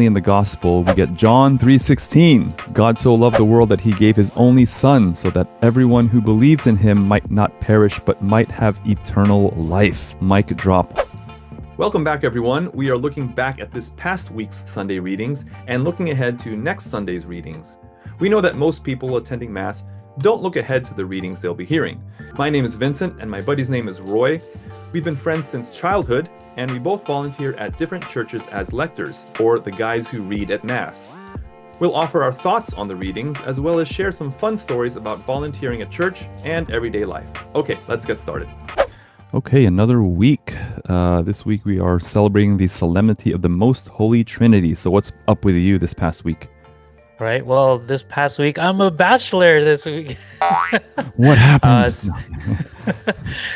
In the gospel, we get John 3:16. God so loved the world that he gave his only son so that everyone who believes in him might not perish but might have eternal life. Mic drop. Welcome back, everyone. We are looking back at this past week's Sunday readings and looking ahead to next Sunday's readings. We know that most people attending Mass don't look ahead to the readings they'll be hearing. My name is Vincent and my buddy's name is Roy. We've been friends since childhood, and we both volunteer at different churches as lectors, or the guys who read at Mass. We'll offer our thoughts on the readings, as well as share some fun stories about volunteering at church and everyday life. Okay, let's get started. Okay, another week. This week we are celebrating the Solemnity of the Most Holy Trinity. So what's up with you this past week? Right. Well, this past week, I'm a bachelor this week. What happened?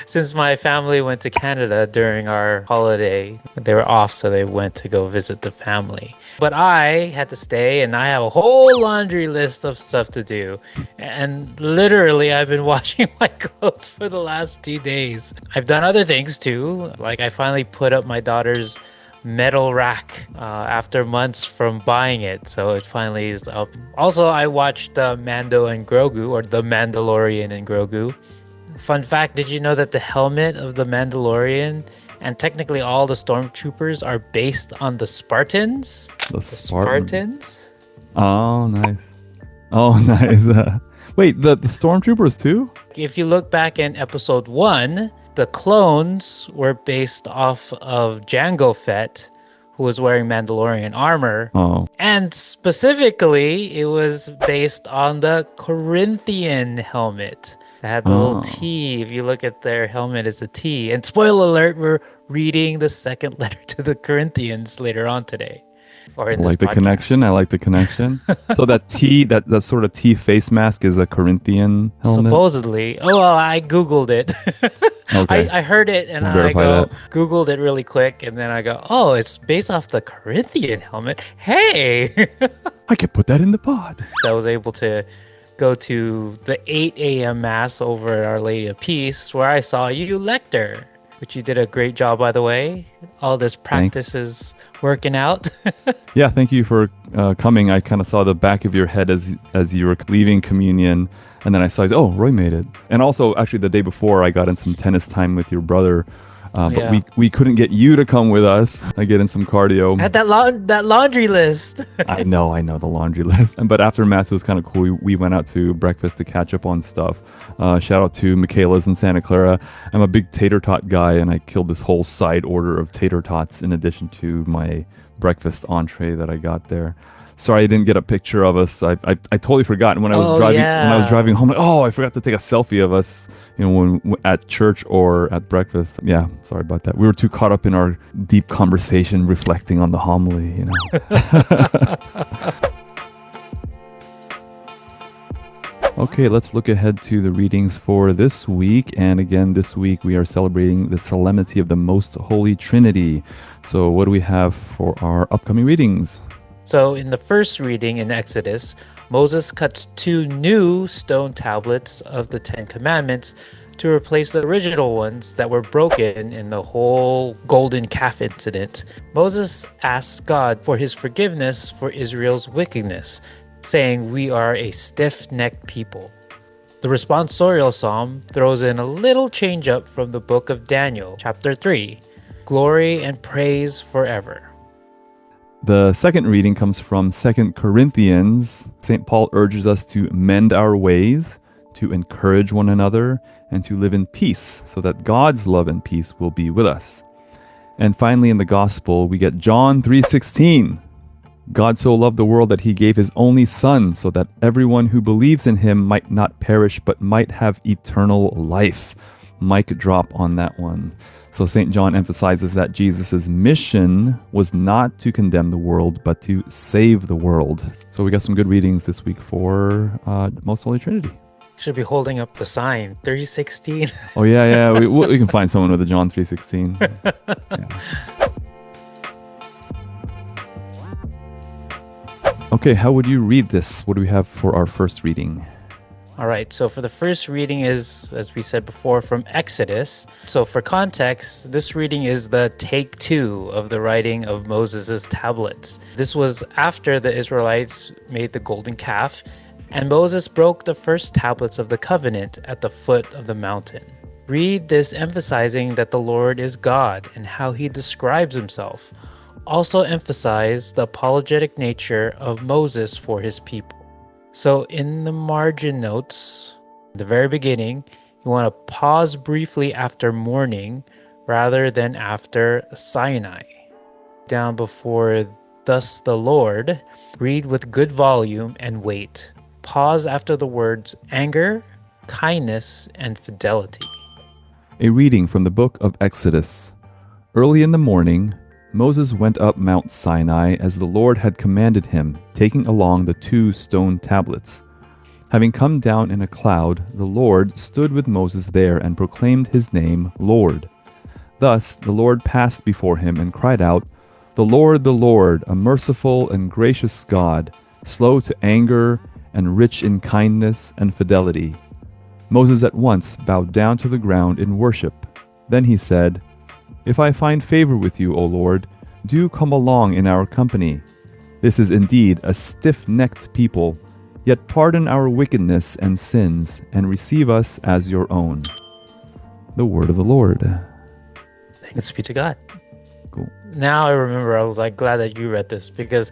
Since my family went to Canada during our holiday, they were off, so they went to go visit the family. But I had to stay, and I have a whole laundry list of stuff to do. And literally, I've been washing my clothes for the last 2 days. I've done other things too. Like I finally put up my daughter's metal rack after months from buying it, so it finally is up. Also, I watched Mando and Grogu, or The Mandalorian and Grogu. Fun fact, did you know that the helmet of the Mandalorian and technically all the stormtroopers are based on the Spartans? The Spartans? Spartans? Oh, nice. Wait, the stormtroopers too? If you look back in episode 1, the clones were based off of Jango Fett, who was wearing Mandalorian armor. Oh. And specifically, it was based on the Corinthian helmet. It had the little T. If you look at their helmet, it's a T. And spoiler alert, we're reading the second letter to the Corinthians later on today. Or in I like the connection. I like the connection. So that T, that sort of T face mask is a Corinthian helmet? Supposedly. Oh, well, I Googled it. Okay. I heard it and I'll I go, that. Googled it really quick. And then I go, oh, it's based off the Corinthian helmet. Hey! I could put that in the pod. So I was able to go to the 8 a.m. Mass over at Our Lady of Peace, where I saw you, Lector, which you did a great job, by the way. All this practice is working out. Yeah, thank you for coming. I kind of saw the back of your head as you were leaving communion, and then I saw, oh, Roy made it. And also, actually, the day before, I got in some tennis time with your brother, but we couldn't get you to come with us. I get in some cardio. Had that laundry list. I know the laundry list. But after Mass, it was kind of cool. We went out to breakfast to catch up on stuff. Shout out to Michaela's in Santa Clara. I'm a big tater tot guy, and I killed this whole side order of tater tots in addition to my breakfast entree that I got there. Sorry, I didn't get a picture of us. I totally forgot when I was driving. Yeah. When I was driving home, I forgot to take a selfie of us. When at church or at breakfast. Yeah, sorry about that. We were too caught up in our deep conversation, reflecting on the homily. Okay, let's look ahead to the readings for this week. And again, this week we are celebrating the Solemnity of the Most Holy Trinity. So what do we have for our upcoming readings? So in the first reading in Exodus, Moses cuts 2 new stone tablets of the 10 Commandments to replace the original ones that were broken in the whole golden calf incident. Moses asks God for his forgiveness for Israel's wickedness, saying, "We are a stiff-necked people." The responsorial psalm throws in a little change up from the book of Daniel, chapter 3, glory and praise forever. The second reading comes from 2 Corinthians. St. Paul urges us to mend our ways, to encourage one another, and to live in peace, so that God's love and peace will be with us. And finally, in the Gospel, we get John 3:16. God so loved the world that he gave his only son, so that everyone who believes in him might not perish, but might have eternal life. Mic drop on that one. So St. John emphasizes that Jesus' mission was not to condemn the world, but to save the world. So we got some good readings this week for Most Holy Trinity. Should be holding up the sign, 316. Oh, yeah. We can find someone with a John 3:16. Yeah. Okay, how would you read this? What do we have for our first reading? All right, so for the first reading is, as we said before, from Exodus. So for context, this reading is the take 2 of the writing of Moses' tablets. This was after the Israelites made the golden calf, and Moses broke the first tablets of the covenant at the foot of the mountain. Read this emphasizing that the Lord is God and how he describes himself. Also emphasize the apologetic nature of Moses for his people. So in the margin notes, the very beginning, you want to pause briefly after morning rather than after Sinai. Down before thus the Lord, read with good volume and wait. Pause after the words anger, kindness, and fidelity. A reading from the book of Exodus. Early in the morning, Moses went up Mount Sinai as the Lord had commanded him, taking along the 2 stone tablets. Having come down in a cloud, the Lord stood with Moses there and proclaimed his name, Lord. Thus the Lord passed before him and cried out, the Lord, a merciful and gracious God, slow to anger and rich in kindness and fidelity." Moses at once bowed down to the ground in worship. Then he said, "If I find favor with you, O Lord, do come along in our company. This is indeed a stiff-necked people, yet pardon our wickedness and sins, and receive us as your own." The word of the Lord. Thanks be to God. Cool. Now I remember, I was like glad that you read this because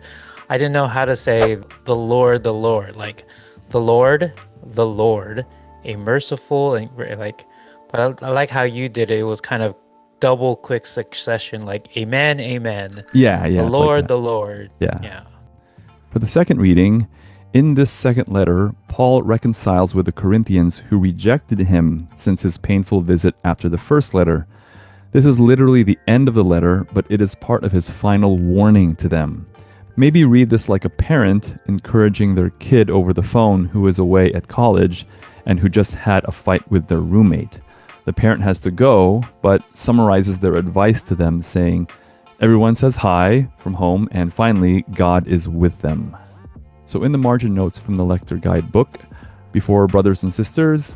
I didn't know how to say the Lord, like the Lord, a merciful and like, but I like how you did it. It was kind of double quick succession, like amen, amen. Yeah. The it's Lord, like the Lord. Yeah. Yeah. For the second reading, in this second letter, Paul reconciles with the Corinthians who rejected him since his painful visit after the first letter. This is literally the end of the letter, but it is part of his final warning to them. Maybe read this like a parent encouraging their kid over the phone who is away at college and who just had a fight with their roommate. The parent has to go, but summarizes their advice to them, saying, "Everyone says hi from home, and finally, God is with them." So in the margin notes from the Lector Guidebook, before brothers and sisters,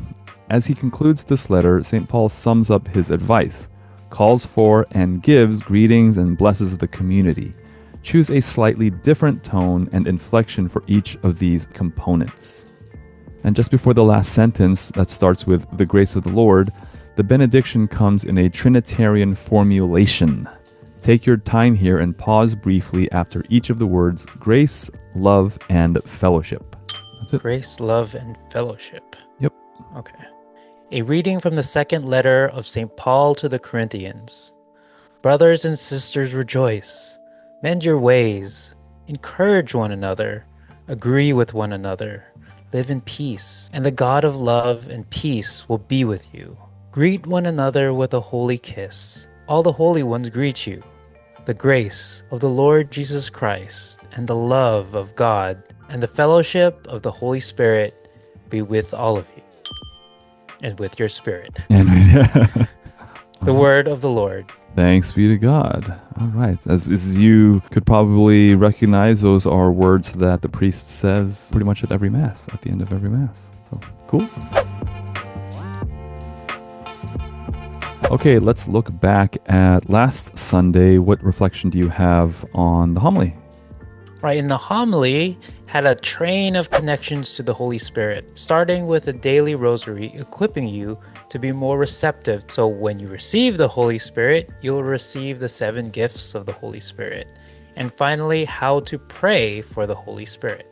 as he concludes this letter, St. Paul sums up his advice, calls for and gives greetings and blesses the community. Choose a slightly different tone and inflection for each of these components. And just before the last sentence that starts with the grace of the Lord, the benediction comes in a Trinitarian formulation. Take your time here and pause briefly after each of the words grace, love, and fellowship. That's it. Grace, love, and fellowship. Yep. Okay. A reading from the second letter of St. Paul to the Corinthians. Brothers and sisters, rejoice. Mend your ways. Encourage one another. Agree with one another. Live in peace. And the God of love and peace will be with you. Greet one another with a holy kiss. All the holy ones greet you. The grace of the Lord Jesus Christ and the love of God and the fellowship of the Holy Spirit be with all of you and with your spirit. And The word of the Lord. thanks be to God. All right. As you could probably recognize, those are words that the priest says pretty much at every Mass, at the end of every Mass. So, cool. Okay, let's look back at last Sunday. What reflection do you have on the homily? Right, in the homily had a train of connections to the Holy Spirit, starting with a daily rosary, equipping you to be more receptive. So when you receive the Holy Spirit, you'll receive the 7 gifts of the Holy Spirit. And finally, how to pray for the Holy Spirit.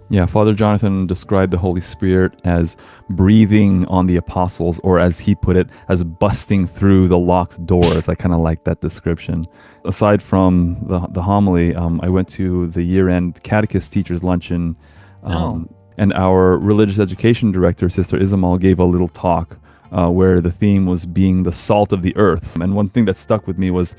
Yeah, Father Jonathan described the Holy Spirit as breathing on the apostles, or as he put it, as busting through the locked doors. I kind of like that description. Aside from the homily, I went to the year-end catechist teachers luncheon, and our religious education director, Sister Isamal, gave a little talk where the theme was being the salt of the earth. And one thing that stuck with me was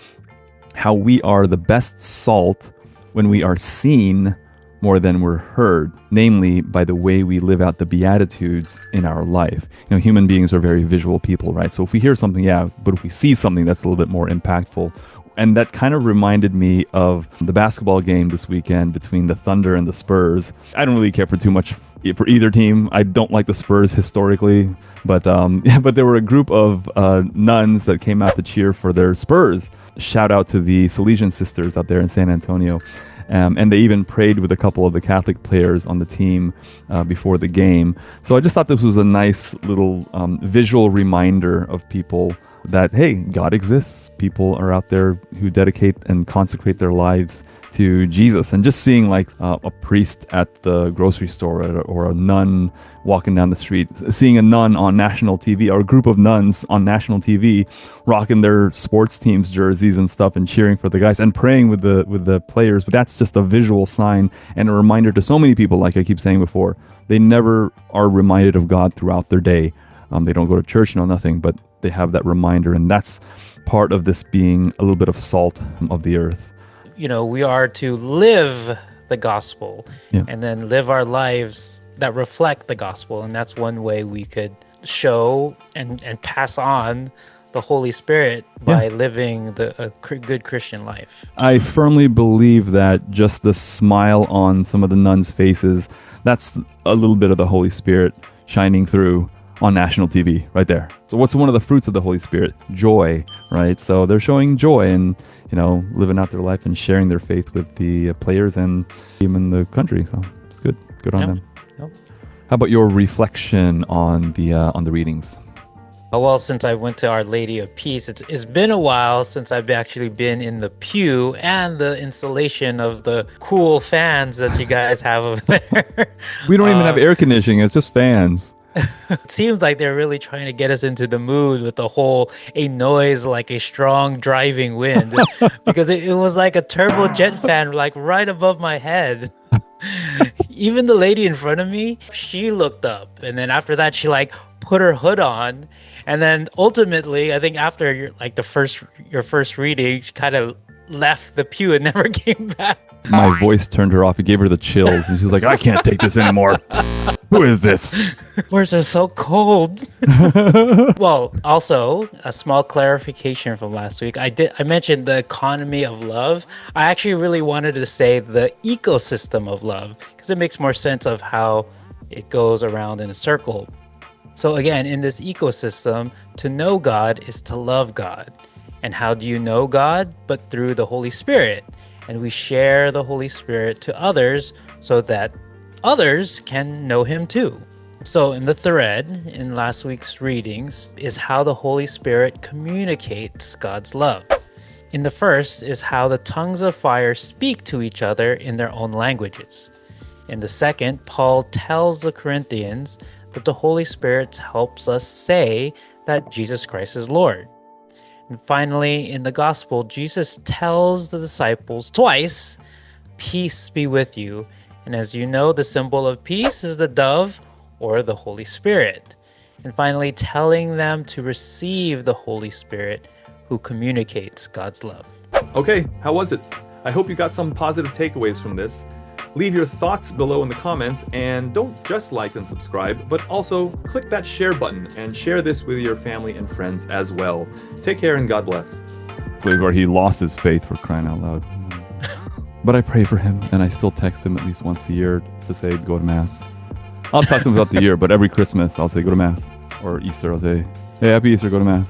how we are the best salt when we are seen more than we're heard, namely by the way we live out the Beatitudes in our life. You know, human beings are very visual people, right? So if we hear something, yeah, but if we see something, that's a little bit more impactful. And that kind of reminded me of the basketball game this weekend between the Thunder and the Spurs. I don't really care for too much for either team. I don't like the Spurs historically, but but there were a group of nuns that came out to cheer for their Spurs. Shout out to the Salesian sisters out there in San Antonio. And they even prayed with a couple of the Catholic players on the team before the game. So I just thought this was a nice little visual reminder of people that, hey, God exists. People are out there who dedicate and consecrate their lives to Jesus. And just seeing like a priest at the grocery store or a nun walking down the street, seeing a nun on national TV or a group of nuns on national TV rocking their sports teams jerseys and stuff and cheering for the guys and praying with the players. But that's just a visual sign and a reminder to so many people, like I keep saying before, they never are reminded of God throughout their day. They don't go to church, no nothing, but they have that reminder. And that's part of this being a little bit of salt of the earth. You know, we are to live the gospel and then live our lives that reflect the gospel. And that's one way we could show and pass on the Holy Spirit by living a good Christian life. I firmly believe that just the smile on some of the nuns' faces, that's a little bit of the Holy Spirit shining through on national TV right there. So what's one of the fruits of the Holy Spirit? Joy, right? So they're showing joy and, you know, living out their life and sharing their faith with the players and even the country. So it's good. Good on them. Yep. How about your reflection on the readings? Well, since I went to Our Lady of Peace, it's been a while since I've actually been in the pew and the installation of the cool fans that you guys have over there. We don't even have air conditioning. It's just fans. It seems like they're really trying to get us into the mood with the whole a noise like a strong driving wind because it was like a turbojet fan like right above my head. Even the lady in front of me, she looked up, and then after that she like put her hood on, and then ultimately I think after your first reading she kind of left the pew and never came back. My voice turned her off. It gave her the chills, and she's like, I can't take this anymore. Who is this? Where's it so cold? Well, also a small clarification from last week. I mentioned the economy of love. I actually really wanted to say the ecosystem of love because it makes more sense of how it goes around in a circle. So again, in this ecosystem, to know God is to love God. And how do you know God? But through the Holy Spirit. And we share the Holy Spirit to others so that others can know him too. So in the thread in last week's readings is how the Holy Spirit communicates God's love. In the first is how the tongues of fire speak to each other in their own languages. In the second, Paul tells the Corinthians that the Holy Spirit helps us say that Jesus Christ is Lord. And finally, in the gospel, Jesus tells the disciples twice, peace be with you. And as you know, the symbol of peace is the dove or the Holy Spirit. And finally, telling them to receive the Holy Spirit who communicates God's love. Okay, how was it? I hope you got some positive takeaways from this. Leave your thoughts below in the comments, and don't just like and subscribe, but also click that share button and share this with your family and friends as well. Take care and God bless. Or he lost his faith, for crying out loud. But I pray for him, and I still text him at least once a year to say go to Mass. I'll text him throughout the year, but every Christmas I'll say go to Mass. Or Easter I'll say, hey, happy Easter, go to Mass.